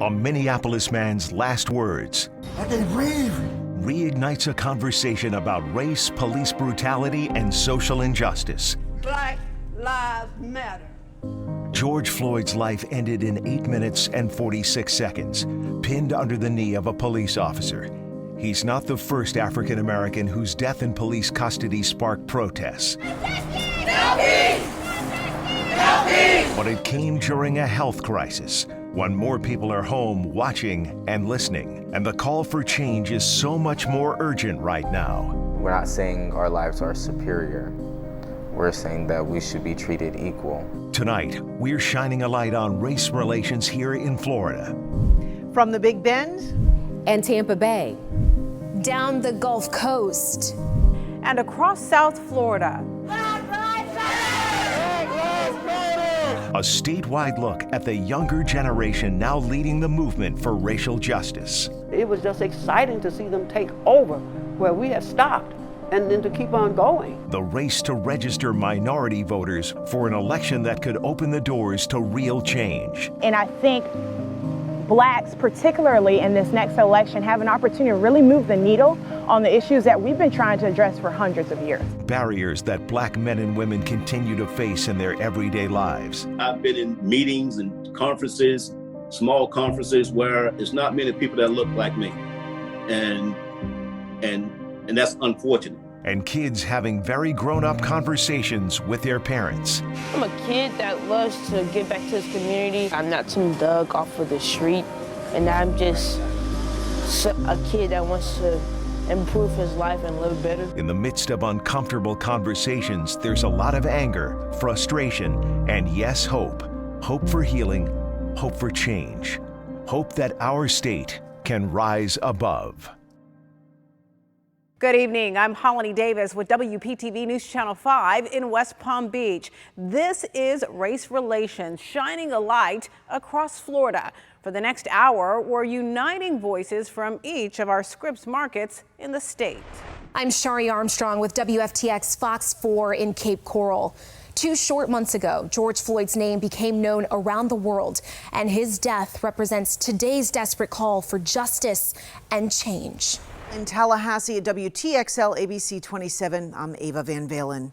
A Minneapolis man's last words. I can't breathe. Reignites a conversation about race, police brutality, and social injustice. Black Lives Matter. George Floyd's life ended in 8 minutes and 46 seconds, pinned under the knee of a police officer. He's not the first African American whose death in police custody sparked protests. But it came during a health crisis, when more people are home watching and listening. And the call for change is so much more urgent right now. We're not saying our lives are superior. We're saying that we should be treated equal. Tonight, we're shining a light on race relations here in Florida. From the Big Bend and Tampa Bay, down the Gulf Coast, and across South Florida. A statewide look at the younger generation now leading the movement for racial justice. It was just exciting to see them take over where we had stopped and then to keep on going. The race to register minority voters for an election that could open the doors to real change. And I think blacks, particularly in this next election, have an opportunity to really move the needle on the issues that we've been trying to address for hundreds of years. Barriers that black men and women continue to face in their everyday lives. I've been in meetings and conferences, small conferences, where it's not many people that look like me. And that's unfortunate. And kids having very grown-up conversations with their parents. I'm a kid that loves to give back to his community. I'm not some thug off of the street, and I'm just a kid that wants to improve his life and live better. In the midst of uncomfortable conversations, there's a lot of anger, frustration, and yes, hope. Hope for healing, hope for change. Hope that our state can rise above. Good evening. I'm Holly Davis with WPTV News Channel 5 in West Palm Beach. This is Race Relations, shining a light across Florida. For the next hour, we're uniting voices from each of our Scripps markets in the state. I'm Shari Armstrong with WFTX Fox 4 in Cape Coral. 2 short months ago, George Floyd's name became known around the world, and his death represents today's desperate call for justice and change. In Tallahassee at WTXL ABC 27, I'm Ava Van Valen.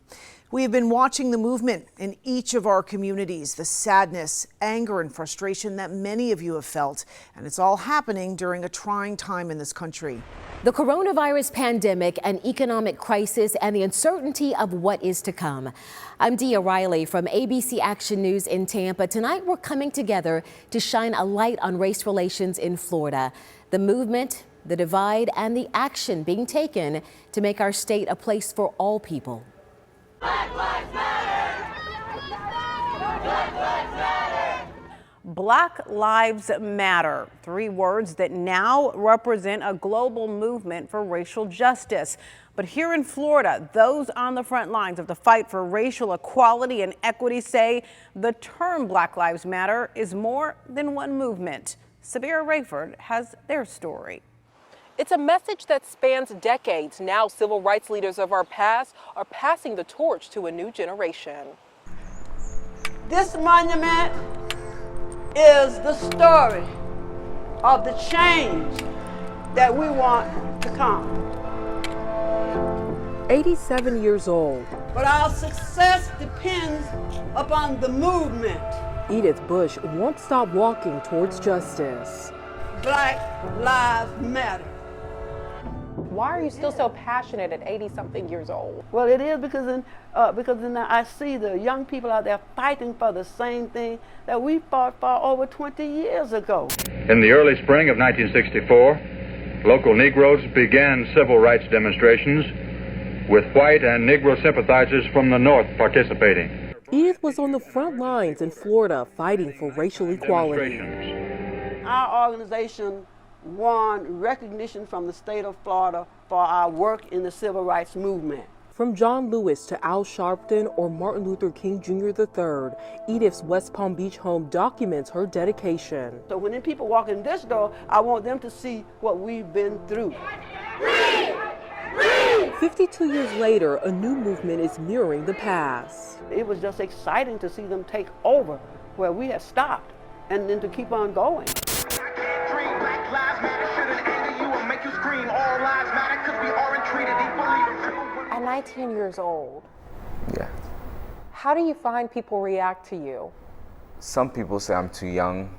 We have been watching the movement in each of our communities, the sadness, anger, and frustration that many of you have felt, and it's all happening during a trying time in this country. The coronavirus pandemic, an economic crisis, and the uncertainty of what is to come. I'm Dia Riley from ABC Action News in Tampa. Tonight, we're coming together to shine a light on race relations in Florida. The movement, the divide, and the action being taken to make our state a place for all people. Black Lives Matter! Black Lives Matter! Black Lives Matter, 3 words that now represent a global movement for racial justice. But here in Florida, those on the front lines of the fight for racial equality and equity say the term Black Lives Matter is more than one movement. Sabira Rayford has their story. It's a message that spans decades. Now, civil rights leaders of our past are passing the torch to a new generation. This monument is the story of the change that we want to come. 87 years old. But our success depends upon the movement. Edith Bush won't stop walking towards justice. Black Lives Matter. Why are you still so passionate at 80-something years old? Well, it is because then I see the young people out there fighting for the same thing that we fought for over 20 years ago. In the early spring of 1964, local Negroes began civil rights demonstrations with white and Negro sympathizers from the North participating. Edith was on the front lines in Florida fighting for racial equality. Our organization won recognition from the state of Florida for our work in the civil rights movement. From John Lewis to Al Sharpton or Martin Luther King Jr. III, Edith's West Palm Beach home documents her dedication. So when people walk in this door, I want them to see what we've been through. 52 years later, a new movement is mirroring the past. It was just exciting to see them take over where we had stopped and then to keep on going. scream, all lives matter, because we aren't treated equally. At 19 years old, Yeah. how do you find people react to you? Some people say I'm too young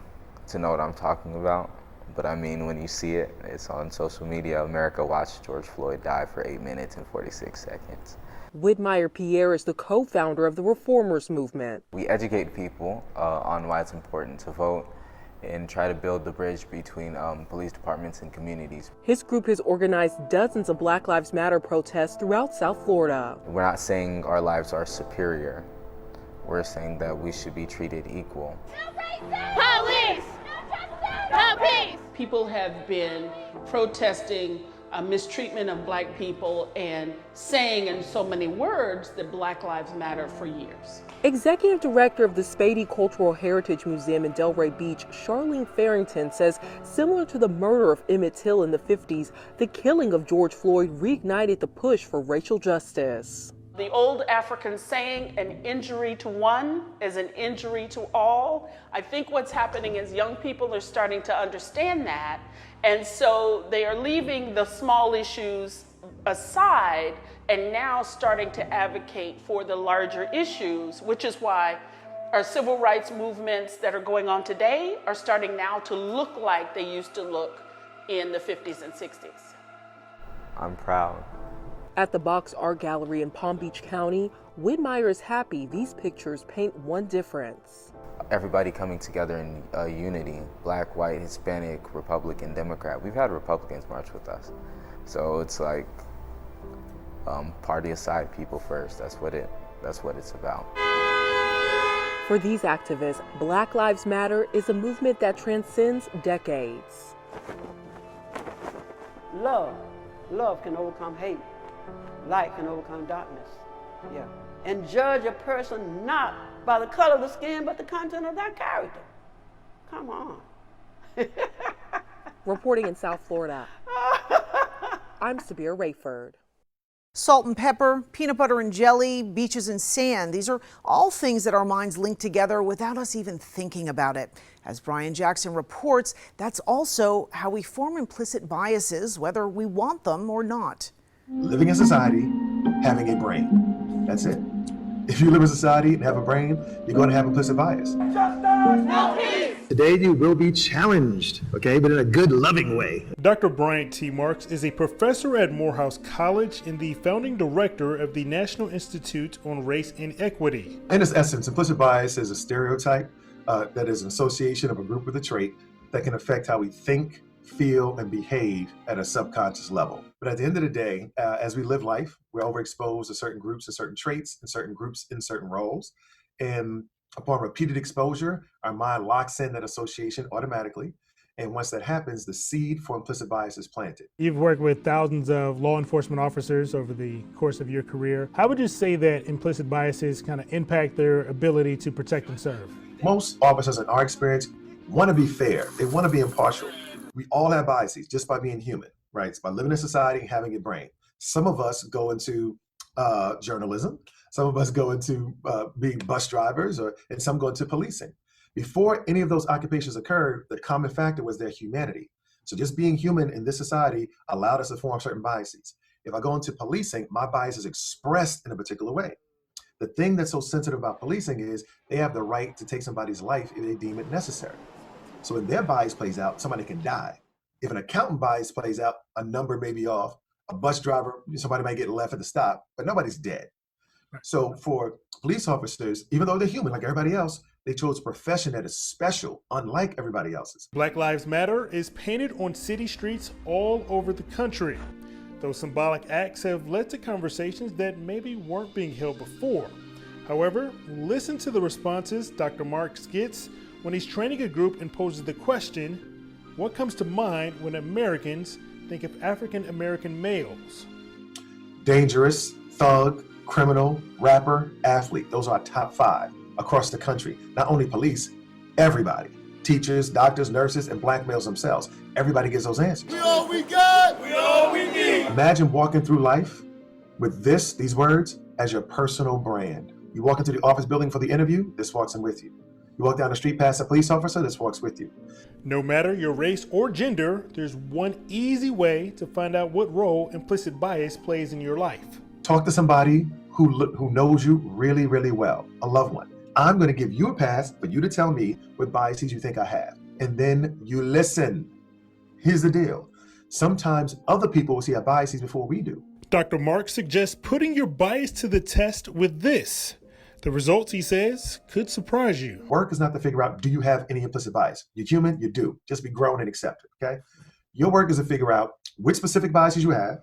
to know what I'm talking about. But I mean, when you see it, it's on social media. America watched George Floyd die for 8 minutes and 46 seconds. Widmeyer Pierre is the co-founder of the Reformers Movement. We educate people on why it's important to vote and try to build the bridge between police departments and communities. His group has organized dozens of Black Lives Matter protests throughout South Florida. We're not saying our lives are superior. We're saying that we should be treated equal. Police! No peace! People have been protesting mistreatment of black people and saying in so many words that Black Lives Matter for years. Executive Director of the Spady Cultural Heritage Museum in Delray Beach, Charlene Farrington, says similar to the murder of Emmett Till in the 50s, the killing of George Floyd reignited the push for racial justice. The old African saying, an injury to one is an injury to all. I think what's happening is young people are starting to understand that, and so they are leaving the small issues aside and now starting to advocate for the larger issues, which is why our civil rights movements that are going on today are starting now to look like they used to look in the 50s and 60s. I'm proud. At the Box Art Gallery in Palm Beach County, Widmeyer is happy these pictures paint one difference. Everybody coming together in unity, black, white, Hispanic, Republican, Democrat. We've had Republicans march with us. So it's like party aside, people first. That's what it's about. For these activists, Black Lives Matter is a movement that transcends decades. Love can overcome hate. Light can overcome darkness. Yeah. And judge a person not by the color of the skin, but the content of their character. Come on. Reporting in South Florida, I'm Sabir Rayford. Salt and pepper, peanut butter and jelly, beaches and sand. These are all things that our minds link together without us even thinking about it. As Brian Jackson reports, that's also how we form implicit biases, whether we want them or not. Living in society, having a brain. That's it. If you live in society and have a brain, you're going to have implicit bias. No peace! Today you will be challenged, okay, but in a good, loving way. Dr. Bryant T. Marks is a professor at Morehouse College and the founding director of the National Institute on Race and Equity. In its essence, implicit bias is a stereotype that is an association of a group with a trait that can affect how we think, feel, and behave at a subconscious level. But at the end of the day, as we live life, we're overexposed to certain groups and certain traits and certain groups in certain roles. And upon repeated exposure, our mind locks in that association automatically. And once that happens, the seed for implicit bias is planted. You've worked with thousands of law enforcement officers over the course of your career. How would you say that implicit biases kind of impact their ability to protect and serve? Most officers, in our experience, want to be fair. They want to be impartial. We all have biases just by being human, right? It's by living in society and having a brain. Some of us go into journalism. Some of us go into being bus drivers, and some go into policing. Before any of those occupations occurred, the common factor was their humanity. So just being human in this society allowed us to form certain biases. If I go into policing, my bias is expressed in a particular way. The thing that's so sensitive about policing is they have the right to take somebody's life if they deem it necessary. So when their bias plays out, somebody can die. If an accountant bias plays out, a number may be off. A bus driver, somebody might get left at the stop, but nobody's dead. So for police officers, even though they're human like everybody else, they chose a profession that is special, unlike everybody else's. Black Lives Matter is painted on city streets all over the country. Those symbolic acts have led to conversations that maybe weren't being held before. However, listen to the responses Dr. Marks gets when he's training a group and poses the question, what comes to mind when Americans think of African American males? Dangerous, thug, criminal, rapper, athlete. Those are our top 5 across the country. Not only police, everybody. Teachers, doctors, nurses, and black males themselves. Everybody gets those answers. We all we got, we all we need. Imagine walking through life with these words, as your personal brand. You walk into the office building for the interview, this walks in with you. You walk down the street past a police officer, this walks with you. No matter your race or gender, there's one easy way to find out what role implicit bias plays in your life. Talk to somebody who knows you really, really well, a loved one. I'm going to give you a pass for you to tell me what biases you think I have. And then you listen. Here's the deal. Sometimes other people will see our biases before we do. Dr. Mark suggests putting your bias to the test with this. The results, he says, could surprise you. Work is not to figure out, do you have any implicit bias? You're human, you do. Just be grown and accept it, okay? Your work is to figure out which specific biases you have,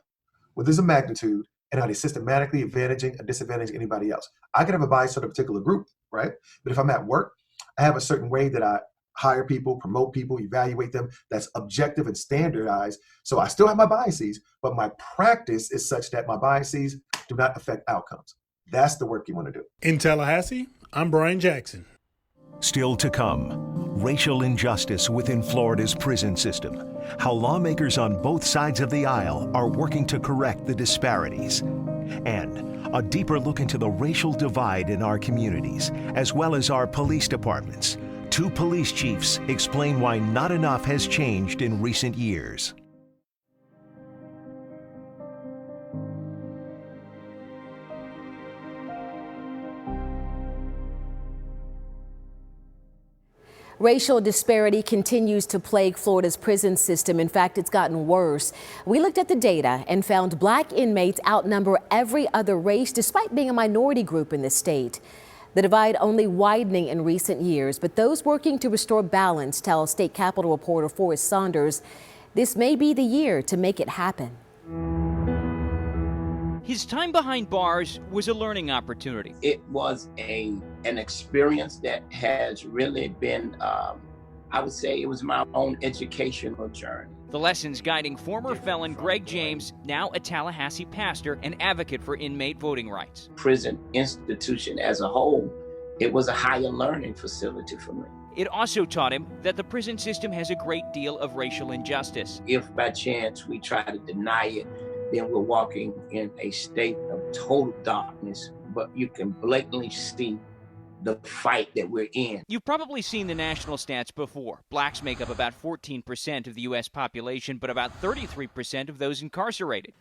what is the magnitude, and how they systematically advantaging or disadvantaging anybody else. I can have a bias to a particular group, right? But if I'm at work, I have a certain way that I hire people, promote people, evaluate them, that's objective and standardized. So I still have my biases, but my practice is such that my biases do not affect outcomes. That's the work you want to do. In Tallahassee, I'm Brian Jackson. Still to come, racial injustice within Florida's prison system, how lawmakers on both sides of the aisle are working to correct the disparities, and a deeper look into the racial divide in our communities, as well as our police departments. Two police chiefs explain why not enough has changed in recent years. Racial disparity continues to plague Florida's prison system. In fact, it's gotten worse. We looked at the data and found Black inmates outnumber every other race, despite being a minority group in the state. The divide only widening in recent years, but those working to restore balance tell State Capitol reporter Forrest Saunders this may be the year to make it happen. His time behind bars was a learning opportunity. It was an experience that has really been, I would say it was my own educational journey. The lessons guiding former felon Greg James, now a Tallahassee pastor and advocate for inmate voting rights. Prison institution as a whole, it was a higher learning facility for me. It also taught him that the prison system has a great deal of racial injustice. If by chance we try to deny it, then we're walking in a state of total darkness, but you can blatantly see the fight that we're in. You've probably seen the national stats before. Blacks make up about 14% of the U.S. population, but about 33% of those incarcerated.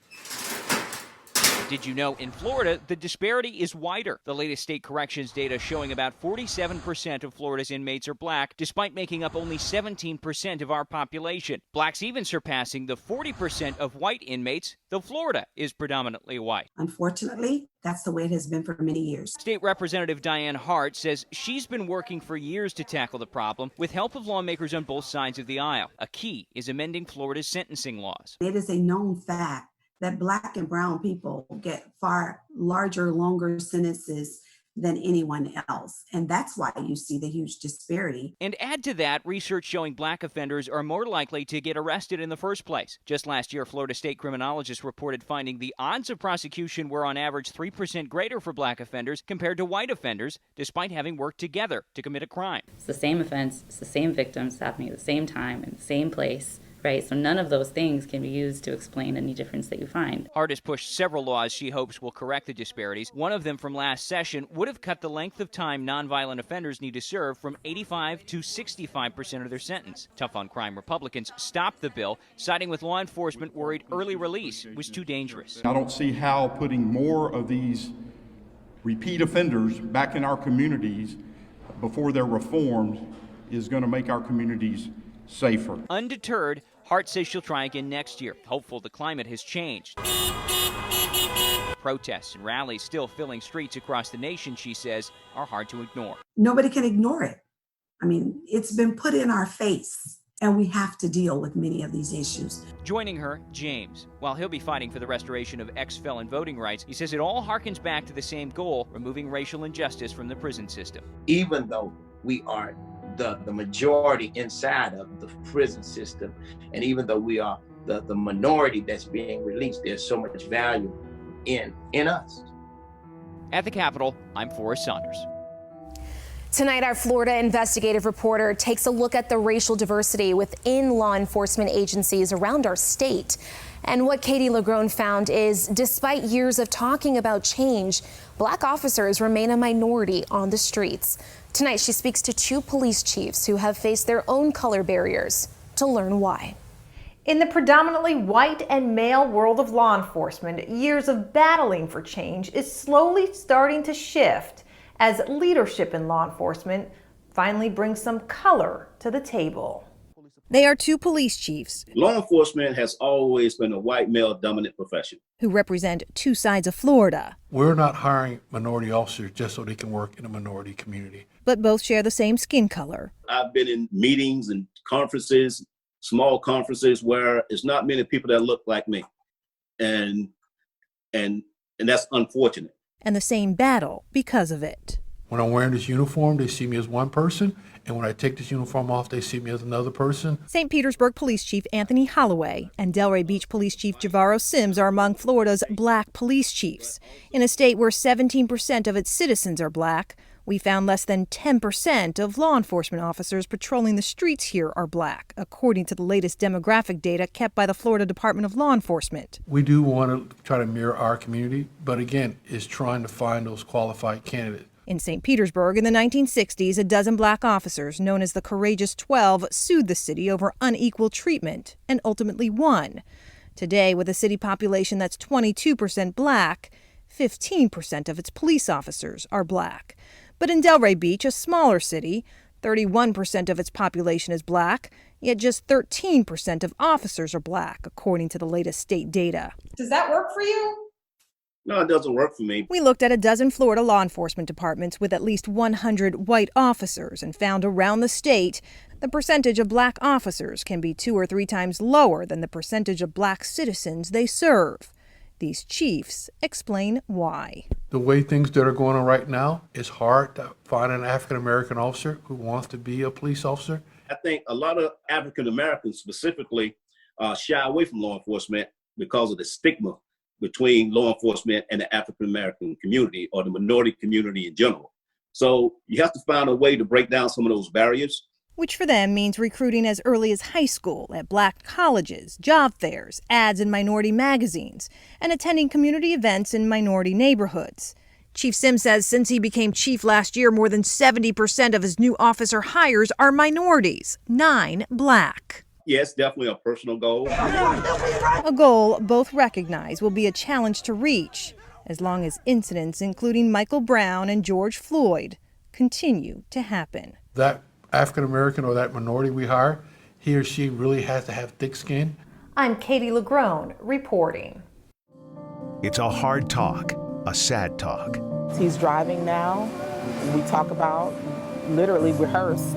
Did you know in Florida, the disparity is wider? The latest state corrections data showing about 47% of Florida's inmates are Black, despite making up only 17% of our population. Blacks even surpassing the 40% of white inmates, though Florida is predominantly white. Unfortunately, that's the way it has been for many years. State Representative Diane Hart says she's been working for years to tackle the problem with help of lawmakers on both sides of the aisle. A key is amending Florida's sentencing laws. It is a known fact that Black and brown people get far larger, longer sentences than anyone else. And that's why you see the huge disparity. And add to that, research showing Black offenders are more likely to get arrested in the first place. Just last year, Florida state criminologists reported finding the odds of prosecution were on average 3% greater for Black offenders compared to white offenders, despite having worked together to commit a crime. It's the same offense, it's the same victims happening at the same time in the same place. Right, so none of those things can be used to explain any difference that you find. Hart has pushed several laws she hopes will correct the disparities. One of them from last session would have cut the length of time nonviolent offenders need to serve from 85 to 65% of their sentence. Tough on crime Republicans stopped the bill, siding with law enforcement worried early release was too dangerous. I don't see how putting more of these repeat offenders back in our communities before they're reformed is going to make our communities safer. Undeterred, Hart says she'll try again next year, hopeful the climate has changed. Protests and rallies still filling streets across the nation, she says, are hard to ignore. Nobody can ignore it. I mean, it's been put in our face, and we have to deal with many of these issues. Joining her, James. While he'll be fighting for the restoration of ex-felon voting rights, he says it all harkens back to the same goal, removing racial injustice from the prison system. Even though we are the majority inside of the prison system, and even though we are the minority that's being released, there's so much value in us. At the Capitol, I'm Forrest Saunders. Tonight, our Florida investigative reporter takes a look at the racial diversity within law enforcement agencies around our state. And what Katie LaGrone found is, despite years of talking about change, Black officers remain a minority on the streets. Tonight, she speaks to 2 police chiefs who have faced their own color barriers to learn why. In the predominantly white and male world of law enforcement, years of battling for change is slowly starting to shift as leadership in law enforcement finally brings some color to the table. They are 2 police chiefs. Law enforcement has always been a white male-dominant profession. Who represent 2 sides of Florida. We're not hiring minority officers just so they can work in a minority community. But both share the same skin color. I've been in meetings and conferences, small conferences, where it's not many people that look like me. And that's unfortunate. And the same battle because of it. When I'm wearing this uniform, they see me as one person, and when I take this uniform off, they see me as another person. St. Petersburg Police Chief Anthony Holloway and Delray Beach Police Chief Javaro Sims are among Florida's black police chiefs. In a state where 17% of its citizens are black, we found less than 10% of law enforcement officers patrolling the streets here are black, according to the latest demographic data kept by the Florida Department of Law Enforcement. We do want to try to mirror our community, but again, it's trying to find those qualified candidates. In St. Petersburg in the 1960s, a dozen black officers, known as the Courageous 12, sued the city over unequal treatment and ultimately won. Today, with a city population that's 22% black, 15% of its police officers are black. But in Delray Beach, a smaller city, 31% of its population is black, yet just 13% of officers are black, according to the latest state data. Does that work for you? No, it doesn't work for me. We looked at a dozen Florida law enforcement departments with at least 100 white officers and found around the state the percentage of black officers can be 2 or 3 times lower than the percentage of black citizens they serve. These chiefs explain why. The way things that are going on right now, it's hard to find an African-American officer who wants to be a police officer. I think a lot of African Americans specifically shy away from law enforcement because of the stigma between law enforcement and the African American community or the minority community in general. So you have to find a way to break down some of those barriers. Which for them means recruiting as early as high school, at black colleges, job fairs, ads in minority magazines, and attending community events in minority neighborhoods. Chief Sims says since he became chief last year, more than 70% of his new officer hires are minorities, 9 black. Yeah, it's definitely a personal goal. A goal both recognize will be a challenge to reach, as long as incidents including Michael Brown and George Floyd continue to happen. That African-American or that minority we hire, he or she really has to have thick skin. I'm Katie LeGrone reporting. It's a hard talk, a sad talk. He's driving now. We talk about, literally rehearse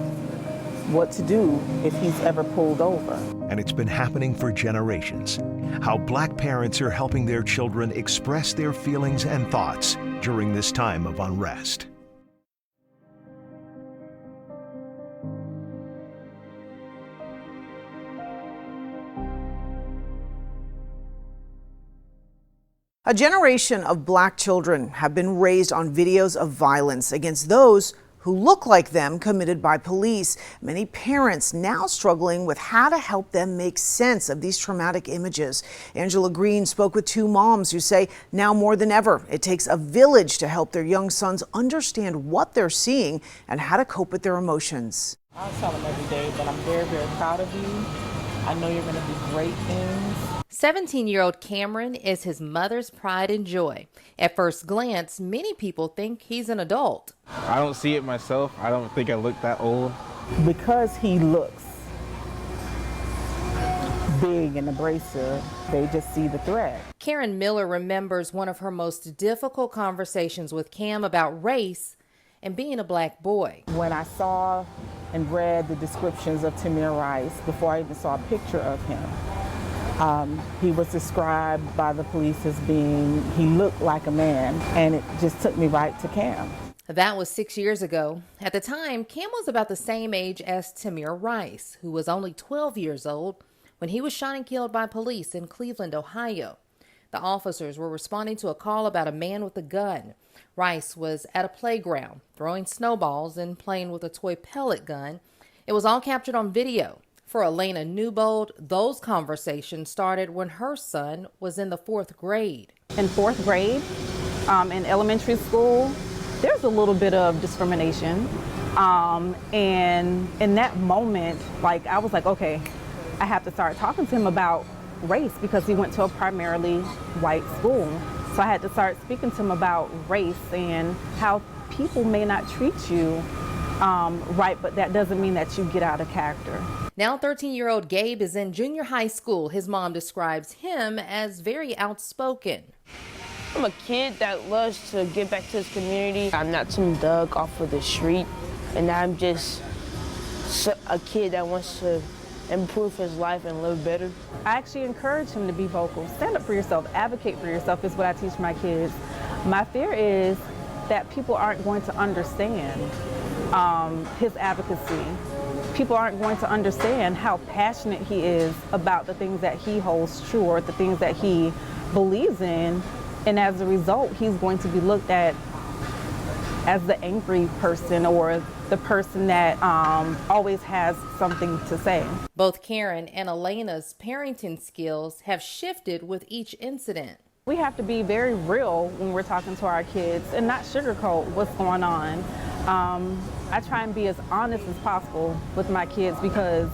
what to do if he's ever pulled over. And it's been happening for generations. How black parents are helping their children express their feelings and thoughts during this time of unrest. A generation of black children have been raised on videos of violence against those who look like them committed by police. Many parents now struggling with how to help them make sense of these traumatic images. Angela Green spoke with 2 moms who say now more than ever, it takes a village to help their young sons understand what they're seeing and how to cope with their emotions. I tell them every day that I'm very, very proud of you. I know you're going to do great things. 17-year-old Cameron is his mother's pride and joy. At first glance, many people think he's an adult. I don't see it myself. I don't think I look that old. Because he looks big and abrasive, they just see the threat. Karen Miller remembers one of her most difficult conversations with Cam about race and being a black boy. When I saw and read the descriptions of Tamir Rice, before I even saw a picture of him, he was described by the police as being, he looked like a man, and it just took me right to Cam. That was 6 years ago. At the time, Cam was about the same age as Tamir Rice, who was only 12 years old when he was shot and killed by police in Cleveland, Ohio. The officers were responding to a call about a man with a gun. Rice was at a playground, throwing snowballs and playing with a toy pellet gun. It was all captured on video. For Elena Newbold, those conversations started when her son was in the 4th grade. In 4th grade, in elementary school, there's a little bit of discrimination. And in that moment, like, I was like, okay, I have to start talking to him about race because he went to a primarily white school. So I had to start speaking to him about race and how people may not treat you right, but that doesn't mean that you get out of character. Now 13-year-old Gabe is in junior high school. His mom describes him as very outspoken. I'm a kid that loves to give back to his community. I'm not some thug off of the street, and I'm just a kid that wants to improve his life and live better. I actually encourage him to be vocal. Stand up for yourself, advocate for yourself is what I teach my kids. My fear is that people aren't going to understand his advocacy. People aren't going to understand how passionate he is about the things that he holds true or the things that he believes in. And as a result, he's going to be looked at as the angry person or the person that always has something to say. Both Karen and Elena's parenting skills have shifted with each incident. We have to be very real when we're talking to our kids and not sugarcoat what's going on. I try and be as honest as possible with my kids because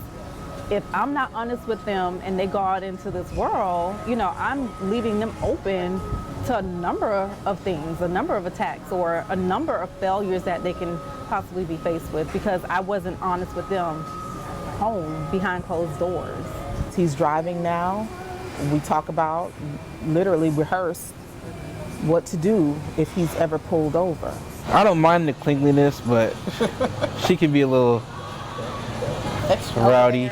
if I'm not honest with them and they go out into this world, you know, I'm leaving them open to a number of things, a number of attacks or a number of failures that they can possibly be faced with because I wasn't honest with them home behind closed doors. He's driving now. We talk about, literally rehearse what to do if he's ever pulled over. I don't mind the cleanliness, but she can be a little rowdy.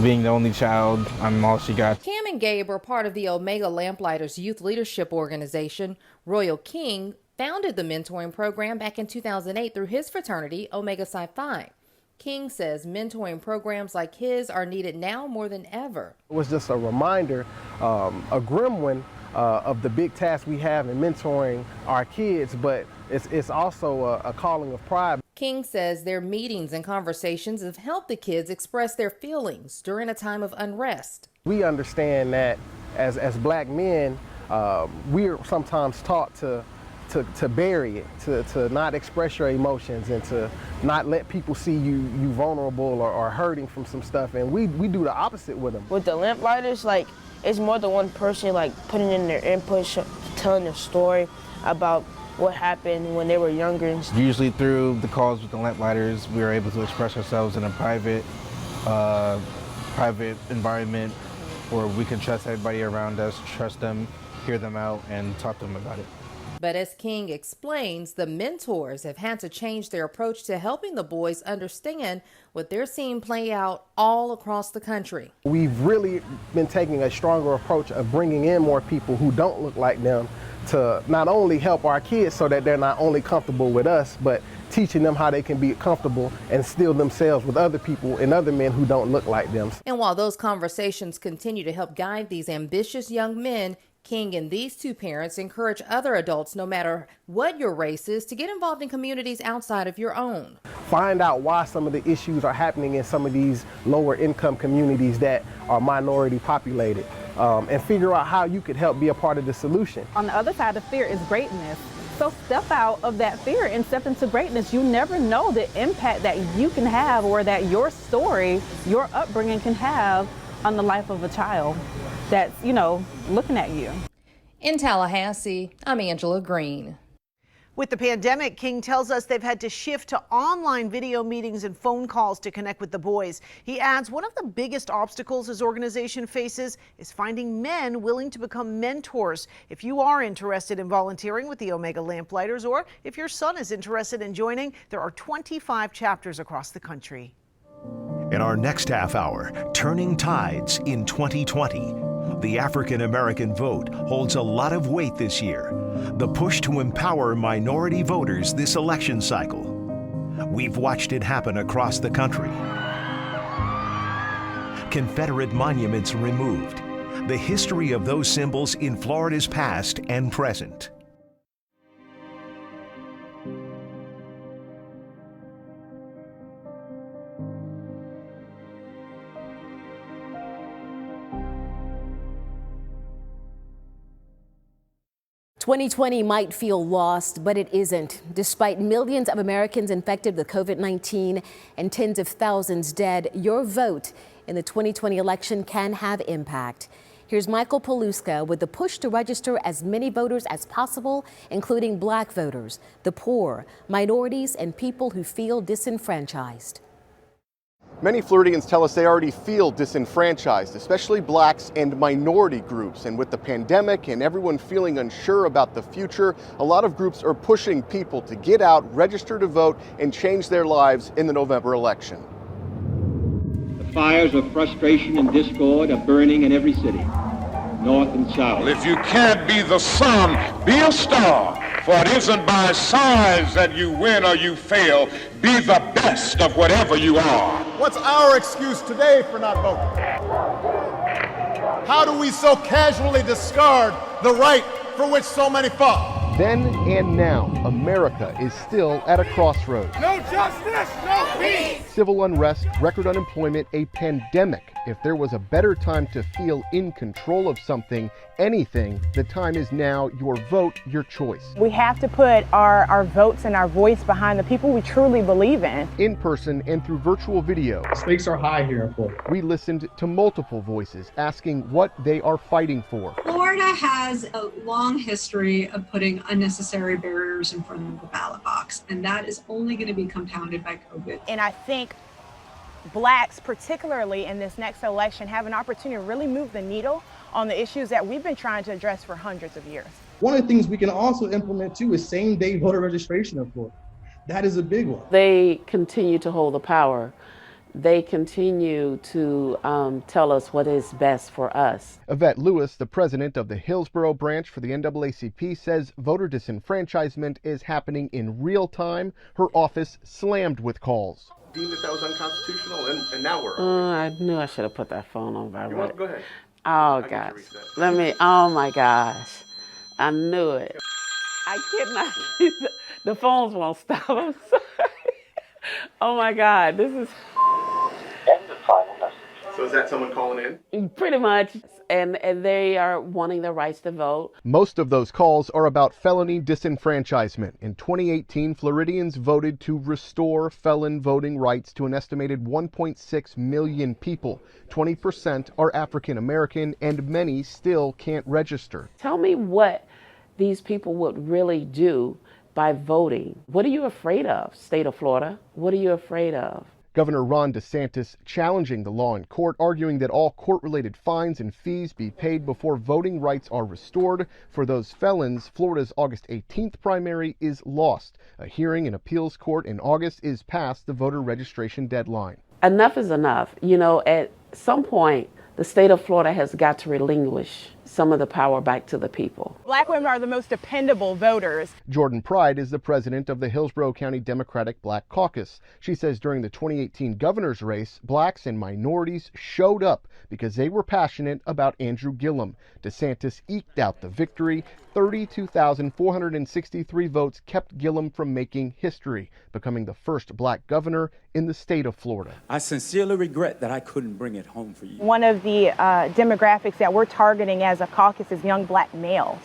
Being the only child, I'm all she got. Cam and Gabe are part of the Omega Lamplighters Youth Leadership Organization. Royal King founded the mentoring program back in 2008 through his fraternity, Omega Psi Phi. King says mentoring programs like his are needed now more than ever. It was just a reminder, a grim one, of the big task we have in mentoring our kids, but it's also a calling of pride. King says their meetings and conversations have helped the kids express their feelings during a time of unrest. We understand that as black men, we're sometimes taught to bury it, to not express your emotions and to not let people see you vulnerable or hurting from some stuff, and we do the opposite with them. With the Lamplighters, like, it's more than one person like putting in their input, telling a story about what happened when they were younger. Usually through the calls with the Lamplighters, we were able to express ourselves in a private environment where we can trust everybody around us, trust them, hear them out, and talk to them about it. But as King explains, the mentors have had to change their approach to helping the boys understand what they're seeing play out all across the country. We've really been taking a stronger approach of bringing in more people who don't look like them to not only help our kids so that they're not only comfortable with us, but teaching them how they can be comfortable and still themselves with other people and other men who don't look like them. And while those conversations continue to help guide these ambitious young men, King and these two parents encourage other adults, no matter what your race is, to get involved in communities outside of your own. Find out why some of the issues are happening in some of these lower income communities that are minority populated, and figure out how you could help be a part of the solution. On the other side of fear is greatness. So step out of that fear and step into greatness. You never know the impact that you can have or that your story, your upbringing can have on the life of a child that's, you know, looking at you. In Tallahassee, I'm Angela Green. With the pandemic, King tells us they've had to shift to online video meetings and phone calls to connect with the boys. He adds one of the biggest obstacles his organization faces is finding men willing to become mentors. If you are interested in volunteering with the Omega Lamplighters, or if your son is interested in joining, there are 25 chapters across the country. In our next half hour, turning tides in 2020. The African American vote holds a lot of weight this year. The push to empower minority voters this election cycle. We've watched it happen across the country. Confederate monuments removed. The history of those symbols in Florida's past and present. 2020 might feel lost, but it isn't. Despite millions of Americans infected with COVID-19 and tens of thousands dead, your vote in the 2020 election can have impact. Here's Michael Paluska with the push to register as many voters as possible, including Black voters, the poor, minorities, and people who feel disenfranchised. Many Floridians tell us they already feel disenfranchised, especially Blacks and minority groups. And with the pandemic and everyone feeling unsure about the future, a lot of groups are pushing people to get out, register to vote, and change their lives in the November election. The fires of frustration and discord are burning in every city, north and south. Well, if you can't be the sun, be a star. For it isn't by size that you win or you fail. Be the best of whatever you are. What's our excuse today for not voting? How do we so casually discard the right for which so many fought? Then and now, America is still at a crossroads. No justice, no peace! Civil unrest, record unemployment, a pandemic. If there was a better time to feel in control of something, anything, the time is now. Your vote, your choice. We have to put our votes and our voice behind the people we truly believe in person and through virtual video. Stakes are high here in Florida. We listened to multiple voices asking what they are fighting for. Florida has a long history of putting unnecessary barriers in front of the ballot box, and that is only going to be compounded by COVID. And I think Blacks, particularly in this next election, have an opportunity to really move the needle on the issues that we've been trying to address for hundreds of years. One of the things we can also implement too is same-day voter registration in Florida. That is a big one. They continue to hold the power. They continue to tell us what is best for us. Yvette Lewis, the president of the Hillsborough branch for the NAACP, says voter disenfranchisement is happening in real time. Her office slammed with calls. Deemed that was unconstitutional, and now we're I knew I should have put that phone on vibrate. Go ahead. Oh, gosh. Oh, my gosh. I knew it. I cannot. The phones won't stop. I'm sorry. Oh, my God. This is. So is that someone calling in? Pretty much. And they are wanting the rights to vote. Most of those calls are about felony disenfranchisement. In 2018, Floridians voted to restore felon voting rights to an estimated 1.6 million people. 20% are African American, and many still can't register. Tell me what these people would really do by voting. What are you afraid of, state of Florida? What are you afraid of? Governor Ron DeSantis challenging the law in court, arguing that all court-related fines and fees be paid before voting rights are restored. For those felons, Florida's August 18th primary is lost. A hearing in appeals court in August is past the voter registration deadline. Enough is enough. You know, at some point, the state of Florida has got to relinquish some of the power back to the people. Black women are the most dependable voters. Jordan Pride is the president of the Hillsborough County Democratic Black Caucus. She says during the 2018 governor's race, blacks and minorities showed up because they were passionate about Andrew Gillum. DeSantis eked out the victory. 32,463 votes kept Gillum from making history, becoming the first black governor in the state of Florida. I sincerely regret that I couldn't bring it home for you. One of the demographics that we're targeting as a caucus is young black males.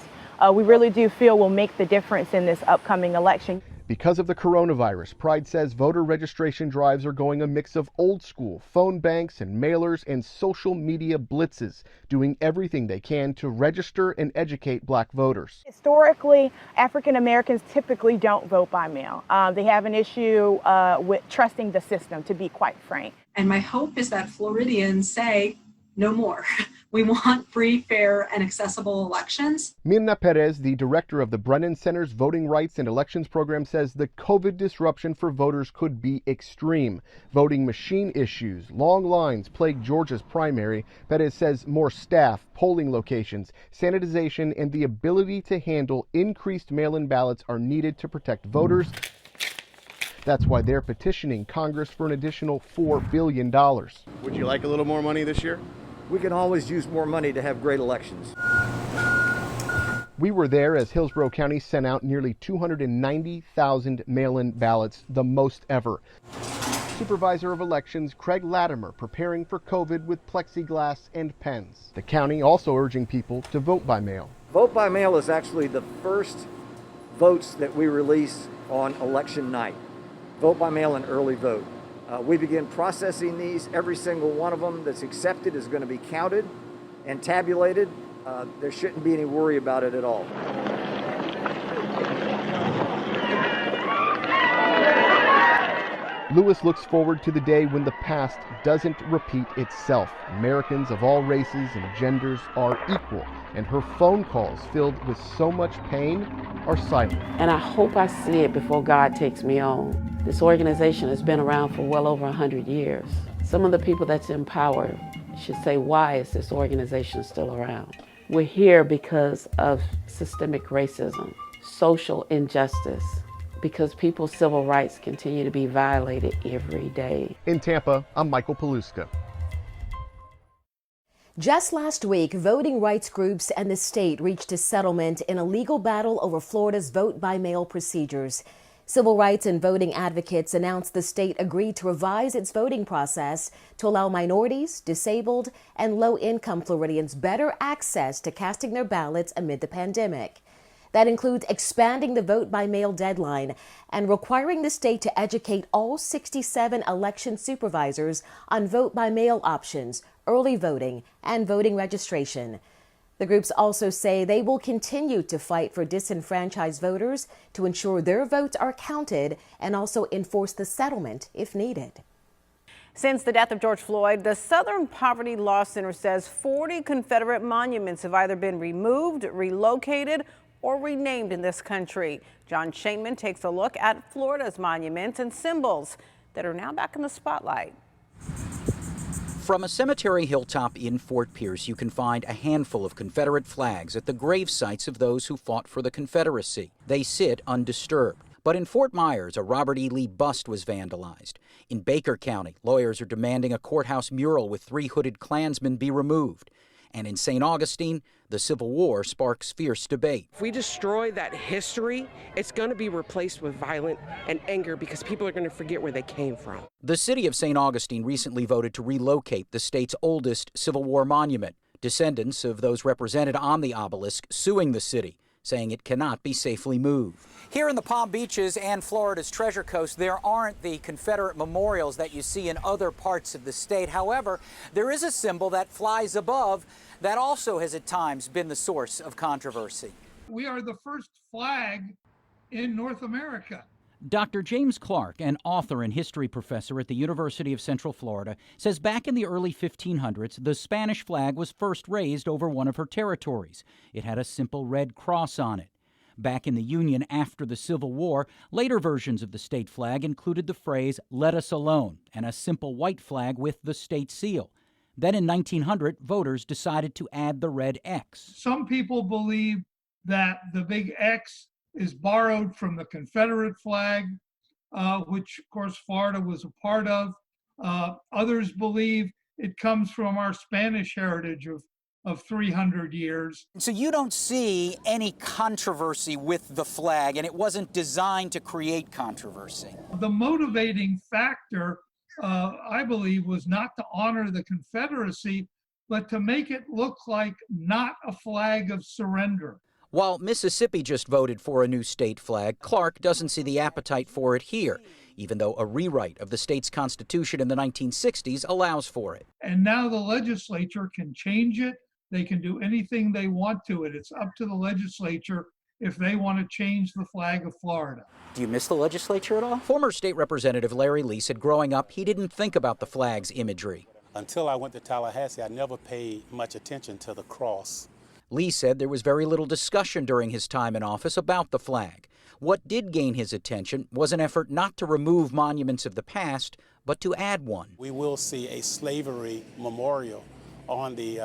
We really do feel will make the difference in this upcoming election. Because of the coronavirus, Pride says voter registration drives are going a mix of old school phone banks and mailers and social media blitzes, doing everything they can to register and educate black voters. Historically, African Americans typically don't vote by mail. They have an issue with trusting the system, to be quite frank. And my hope is that Floridians say, no more. We want free, fair, and accessible elections. Mirna Perez, the director of the Brennan Center's Voting Rights and Elections program, says the COVID disruption for voters could be extreme. Voting machine issues, long lines plague Georgia's primary. Perez says more staff, polling locations, sanitization, and the ability to handle increased mail-in ballots are needed to protect voters. That's why they're petitioning Congress for an additional $4 billion. Would you like a little more money this year? We can always use more money to have great elections. We were there as Hillsborough County sent out nearly 290,000 mail-in ballots, the most ever. Supervisor of Elections Craig Latimer preparing for COVID with plexiglass and pens. The county also urging people to vote by mail. Vote by mail is actually the first votes that we release on election night. Vote by mail and early vote. We begin processing these. Every single one of them that's accepted is going to be counted and tabulated. There shouldn't be any worry about it at all. Lewis looks forward to the day when the past doesn't repeat itself. Americans of all races and genders are equal, and her phone calls filled with so much pain are silent. And I hope I see it before God takes me on. This organization has been around for well over 100 years. Some of the people that's in power should say, why is this organization still around? We're here because of systemic racism, social injustice, because people's civil rights continue to be violated every day. In Tampa, I'm Michael Paluska. Just last week, voting rights groups and the state reached a settlement in a legal battle over Florida's vote-by-mail procedures. Civil rights and voting advocates announced the state agreed to revise its voting process to allow minorities, disabled, and low-income Floridians better access to casting their ballots amid the pandemic. That includes expanding the vote-by-mail deadline and requiring the state to educate all 67 election supervisors on vote-by-mail options, early voting, and voting registration. The groups also say they will continue to fight for disenfranchised voters to ensure their votes are counted and also enforce the settlement if needed. Since the death of George Floyd, the Southern Poverty Law Center says 40 Confederate monuments have either been removed, relocated, or renamed in this country. John Shainman takes a look at Florida's monuments and symbols that are now back in the spotlight. From a cemetery hilltop in Fort Pierce, you can find a handful of Confederate flags at the grave sites of those who fought for the Confederacy. They sit undisturbed. But in Fort Myers, a Robert E. Lee bust was vandalized. In Baker County, lawyers are demanding a courthouse mural with 3 hooded Klansmen be removed. And in St. Augustine, the Civil War sparks fierce debate. If we destroy that history, it's going to be replaced with violence and anger because people are going to forget where they came from. The city of St. Augustine recently voted to relocate the state's oldest Civil War monument. Descendants of those represented on the obelisk suing the city, saying it cannot be safely moved. Here in the Palm Beaches and Florida's Treasure Coast, there aren't the Confederate memorials that you see in other parts of the state. However, there is a symbol that flies above that also has at times been the source of controversy. We are the first flag in North America. Dr. James Clark, an author and history professor at the University of Central Florida, says back in the early 1500s, the Spanish flag was first raised over one of her territories. It had a simple red cross on it. Back in the Union after the Civil War, later versions of the state flag included the phrase, "Let us alone," and a simple white flag with the state seal. Then in 1900, voters decided to add the red X. Some people believe that the big X is borrowed from the Confederate flag, which of course Florida was a part of. Others believe it comes from our Spanish heritage of 300 years. So you don't see any controversy with the flag, and it wasn't designed to create controversy. The motivating factor, I believe, was not to honor the Confederacy, but to make it look like not a flag of surrender. While Mississippi just voted for a new state flag, Clark doesn't see the appetite for it here, even though a rewrite of the state's constitution in the 1960s allows for it. And now the legislature can change it. They can do anything they want to it. It's up to the legislature if they want to change the flag of Florida. Do you miss the legislature at all? Former State Representative Larry Lee said growing up, he didn't think about the flag's imagery. Until I went to Tallahassee, I never paid much attention to the cross. Lee said there was very little discussion during his time in office about the flag. What did gain his attention was an effort not to remove monuments of the past, but to add one. We will see a slavery memorial on the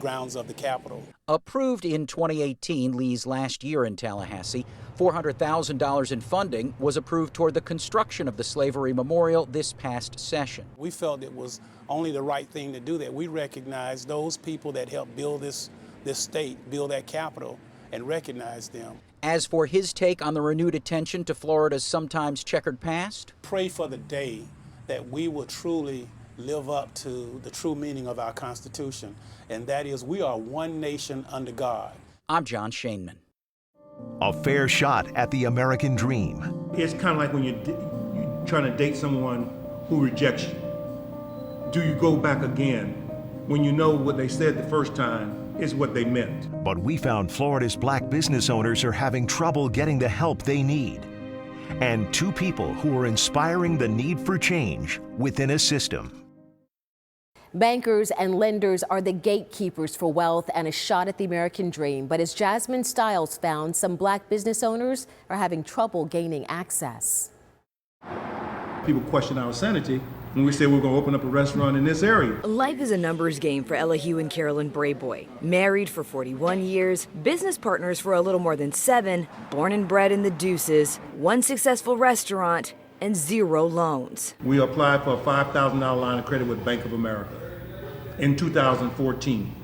grounds of the Capitol. Approved in 2018, Lee's last year in Tallahassee, $400,000 in funding was approved toward the construction of the slavery memorial this past session. We felt it was only the right thing to do that. We recognize those people that helped build this state, build that Capitol, and recognize them. As for his take on the renewed attention to Florida's sometimes checkered past, pray for the day that we will truly live up to the true meaning of our Constitution, and that is we are one nation under God. I'm John Shainman. A fair shot at the American dream. It's kind of like when you're trying to date someone who rejects you. Do you go back again when you know what they said the first time is what they meant? But we found Florida's black business owners are having trouble getting the help they need. And two people who are inspiring the need for change within a system. Bankers and lenders are the gatekeepers for wealth and a shot at the American dream. But as Jasmine Stiles found, some black business owners are having trouble gaining access. People question our sanity when we say we're going to open up a restaurant in this area. Life is a numbers game for Elihu and Carolyn Brayboy. Married for 41 years, business partners for a little more than 7, born and bred in the Deuces, 1 successful restaurant, and 0 loans. We applied for a $5,000 line of credit with Bank of America in 2014,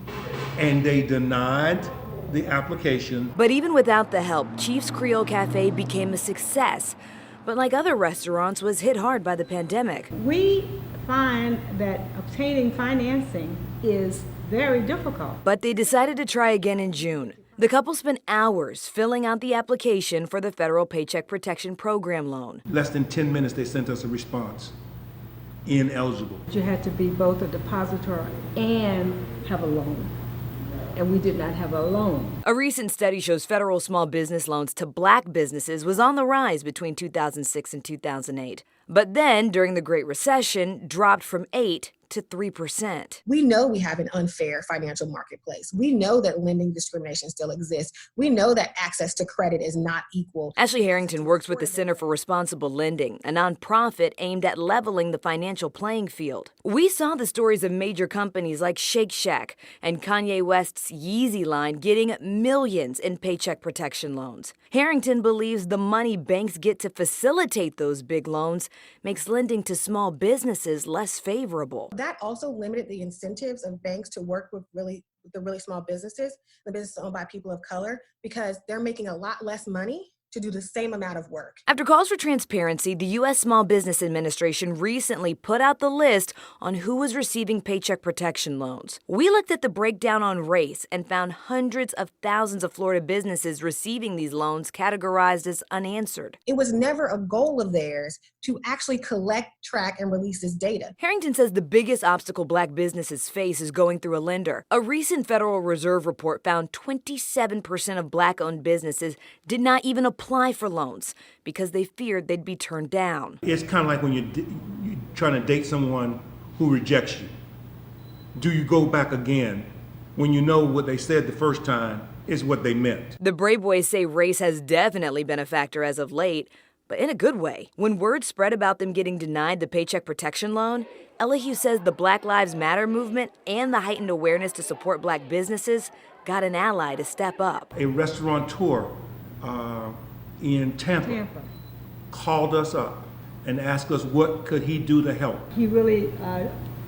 and they denied the application. But even without the help, Chief's Creole Cafe became a success. But like other restaurants, was hit hard by the pandemic. We find that obtaining financing is very difficult. But they decided to try again in June. The couple spent hours filling out the application for the Federal Paycheck Protection Program loan. Less than 10 minutes, they sent us a response. Ineligible. You had to be both a depositor and have a loan. And we did not have a loan. A recent study shows federal small business loans to black businesses was on the rise between 2006 and 2008. But then, during the Great Recession, dropped from 8 to 3%. We know we have an unfair financial marketplace. We know that lending discrimination still exists. We know that access to credit is not equal. Ashley Harrington works with the Center for Responsible Lending, a nonprofit aimed at leveling the financial playing field. We saw the stories of major companies like Shake Shack and Kanye West's Yeezy line getting millions in paycheck protection loans. Harrington believes the money banks get to facilitate those big loans makes lending to small businesses less favorable. That also limited the incentives of banks to work with the really small businesses, the businesses owned by people of color, because they're making a lot less money to do the same amount of work. After calls for transparency, the U.S. Small Business Administration recently put out the list on who was receiving paycheck protection loans. We looked at the breakdown on race and found hundreds of thousands of Florida businesses receiving these loans categorized as unanswered. It was never a goal of theirs to actually collect, track, and release this data. Harrington says the biggest obstacle black businesses face is going through a lender. A recent Federal Reserve report found 27% of black-owned businesses did not even apply for loans because they feared they'd be turned down. It's kind of like when you're trying to date someone who rejects you. Do you go back again when you know what they said the first time is what they meant? The Brayboys say race has definitely been a factor as of late, but in a good way. When word spread about them getting denied the paycheck protection loan, Elihu says the Black Lives Matter movement and the heightened awareness to support black businesses got an ally to step up. A restaurateur in Tampa called us up and asked us what could he do to help. He really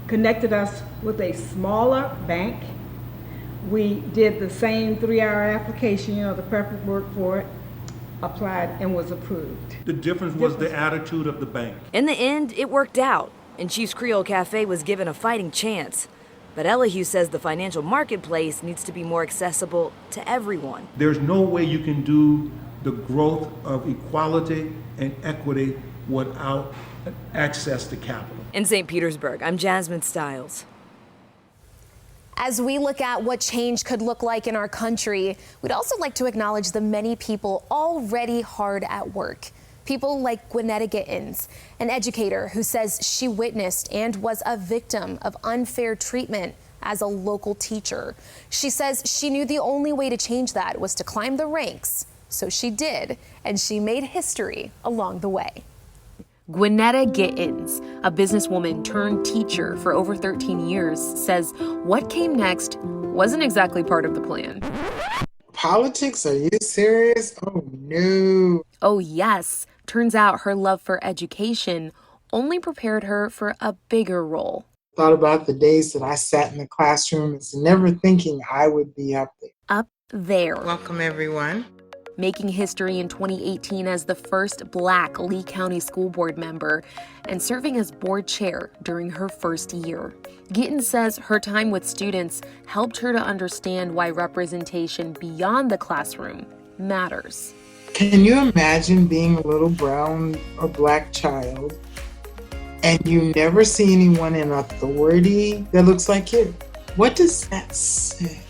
connected us with a smaller bank. We did the same 3-hour application, the prep work for it, applied and was approved. The difference was the attitude of the bank. In the end, it worked out, and Chief's Creole Cafe was given a fighting chance. But Elihu says the financial marketplace needs to be more accessible to everyone. There's no way you can do the growth of equality and equity without access to capital. In St. Petersburg, I'm Jasmine Stiles. As we look at what change could look like in our country, we'd also like to acknowledge the many people already hard at work. People like Gwinnetta Gittins, an educator who says she witnessed and was a victim of unfair treatment as a local teacher. She says she knew the only way to change that was to climb the ranks. So she did, and she made history along the way. Gwinnetta Gittins, a businesswoman turned teacher for over 13 years, says what came next wasn't exactly part of the plan. Politics? Are you serious? Oh, no. Oh, yes. Turns out her love for education only prepared her for a bigger role. Thought about the days that I sat in the classroom and never thinking I would be up there. Up there. Welcome, everyone. making history in 2018 as the first Black Lee County School Board member and serving as board chair during her first year. Gittins says her time with students helped her to understand why representation beyond the classroom matters. Can you imagine being a little brown or Black child and you never see anyone in authority that looks like you? What does that say?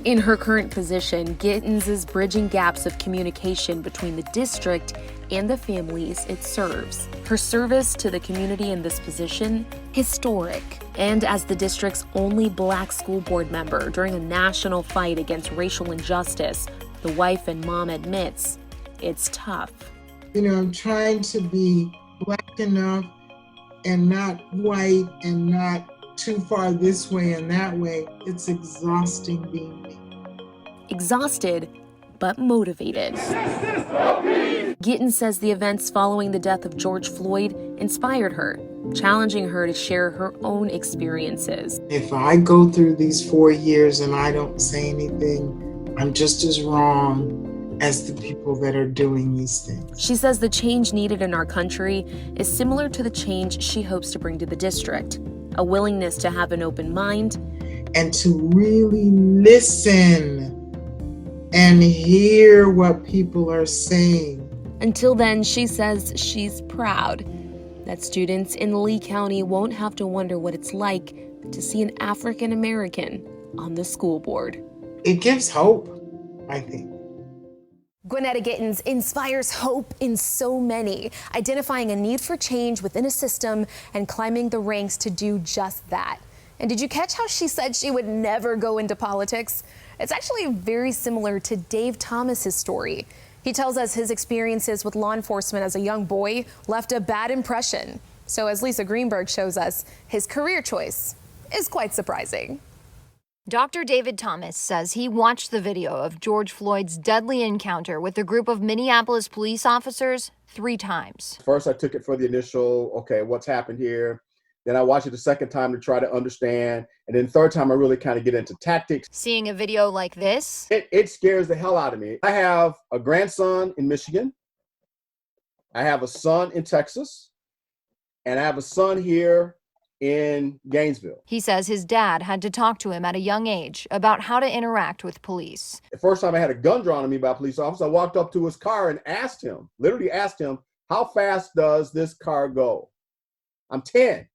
In her current position, Gittins is bridging gaps of communication between the district and the families it serves. Her service to the community in this position, historic. And as the district's only Black school board member during a national fight against racial injustice, the wife and mom admits it's tough. You know, I'm trying to be Black enough and not white and not too far this way and that way. It's exhausting being me. Exhausted, but motivated. Gittins says the events following the death of George Floyd inspired her, challenging her to share her own experiences. If I go through these 4 years and I don't say anything, I'm just as wrong as the people that are doing these things. She says the change needed in our country is similar to the change she hopes to bring to the district, a willingness to have an open mind and to really listen and hear what people are saying. Until then, she says she's proud that students in Lee County won't have to wonder what it's like to see an African American on the school board. It gives hope, I think. Gwinnetta Gittins inspires hope in so many, identifying a need for change within a system and climbing the ranks to do just that. And did you catch how she said she would never go into politics? It's actually very similar to Dave Thomas's story. He tells us his experiences with law enforcement as a young boy left a bad impression. So as Lisa Greenberg shows us, his career choice is quite surprising. Dr. David Thomas says he watched the video of George Floyd's deadly encounter with a group of Minneapolis police officers 3 times. First, I took it for the initial, okay, what's happened here? Then I watched it the second time to try to understand. And then third time, I really kind of get into tactics. Seeing a video like this, it scares the hell out of me. I have a grandson in Michigan. I have a son in Texas. And I have a son here in Gainesville. He says his dad had to talk to him at a young age about how to interact with police. The first time I had a gun drawn on me by a police officer, I walked up to his car and asked him, literally asked him, how fast does this car go? I'm 10.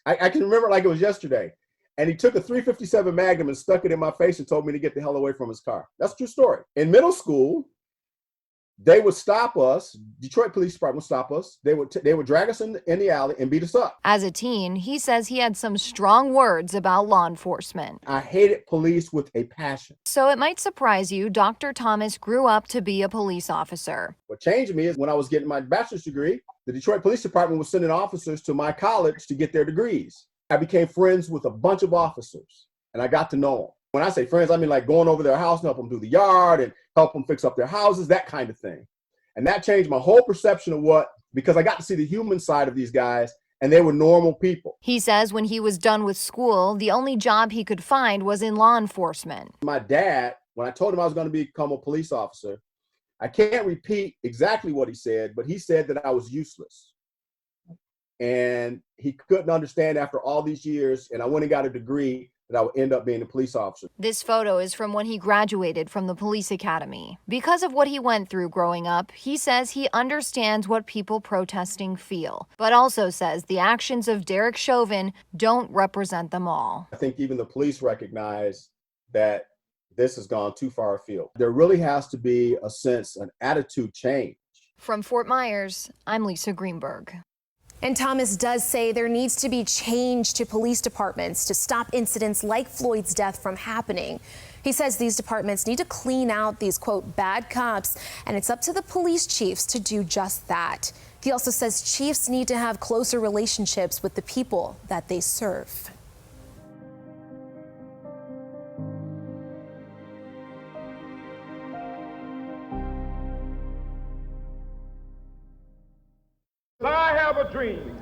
I can remember it like it was yesterday. And he took a .357 Magnum and stuck it in my face and told me to get the hell away from his car. That's a true story. In middle school, they would stop us. Detroit Police Department would stop us. They would drag us in the alley and beat us up. As a teen, he says he had some strong words about law enforcement. I hated police with a passion. So it might surprise you, Dr. Thomas grew up to be a police officer. What changed me is when I was getting my bachelor's degree, the Detroit Police Department was sending officers to my college to get their degrees. I became friends with a bunch of officers, and I got to know them. When I say friends, I mean like going over their house and help them do the yard and help them fix up their houses, that kind of thing. And that changed my whole perception of because I got to see the human side of these guys, and they were normal people. He says when he was done with school, the only job he could find was in law enforcement. My dad, when I told him I was going to become a police officer, I can't repeat exactly what he said, but he said that I was useless. And he couldn't understand after all these years, and I went and got a degree, that I would end up being a police officer. This photo is from when he graduated from the police academy. Because of what he went through growing up, he says he understands what people protesting feel, but also says the actions of Derek Chauvin don't represent them all. I think even the police recognize that this has gone too far afield. There really has to be a sense, an attitude change. From Fort Myers, I'm Lisa Greenberg. And Thomas does say there needs to be change to police departments to stop incidents like Floyd's death from happening. He says these departments need to clean out these, quote, bad cops, and it's up to the police chiefs to do just that. He also says chiefs need to have closer relationships with the people that they serve. I have a dream.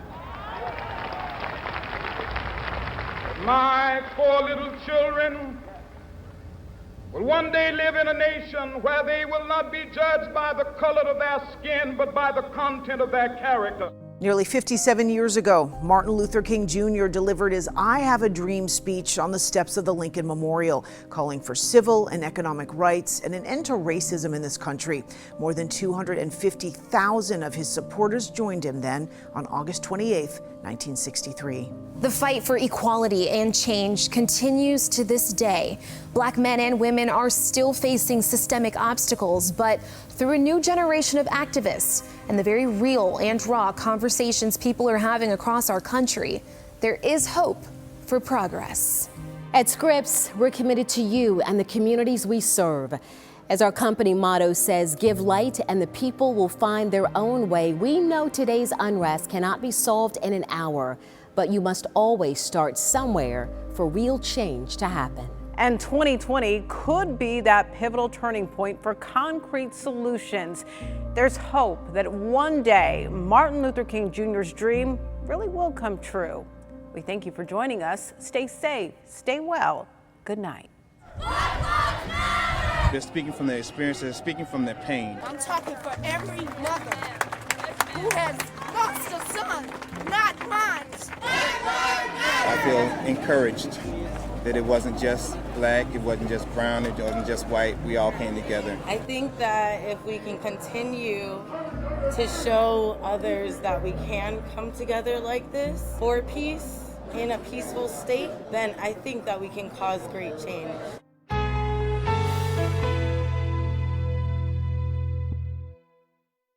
My 4 little children will one day live in a nation where they will not be judged by the color of their skin, but by the content of their character. Nearly 57 years ago, Martin Luther King Jr. delivered his I Have a Dream speech on the steps of the Lincoln Memorial, calling for civil and economic rights and an end to racism in this country. More than 250,000 of his supporters joined him then on August 28, 1963. The fight for equality and change continues to this day. Black men and women are still facing systemic obstacles, but through a new generation of activists and the very real and raw conversations people are having across our country, there is hope for progress. At Scripps, we're committed to you and the communities we serve. As our company motto says, give light and the people will find their own way. We know today's unrest cannot be solved in an hour, but you must always start somewhere for real change to happen. And 2020 could be that pivotal turning point for concrete solutions. There's hope that one day Martin Luther King Jr.'s dream really will come true. We thank you for joining us. Stay safe, stay well. Good night. They're speaking from their experiences, speaking from their pain. I'm talking for every mother who has lost a son, not mine. I feel encouraged that it wasn't just black, it wasn't just brown, it wasn't just white. We all came together. I think that if we can continue to show others that we can come together like this for peace in a peaceful state, then I think that we can cause great change.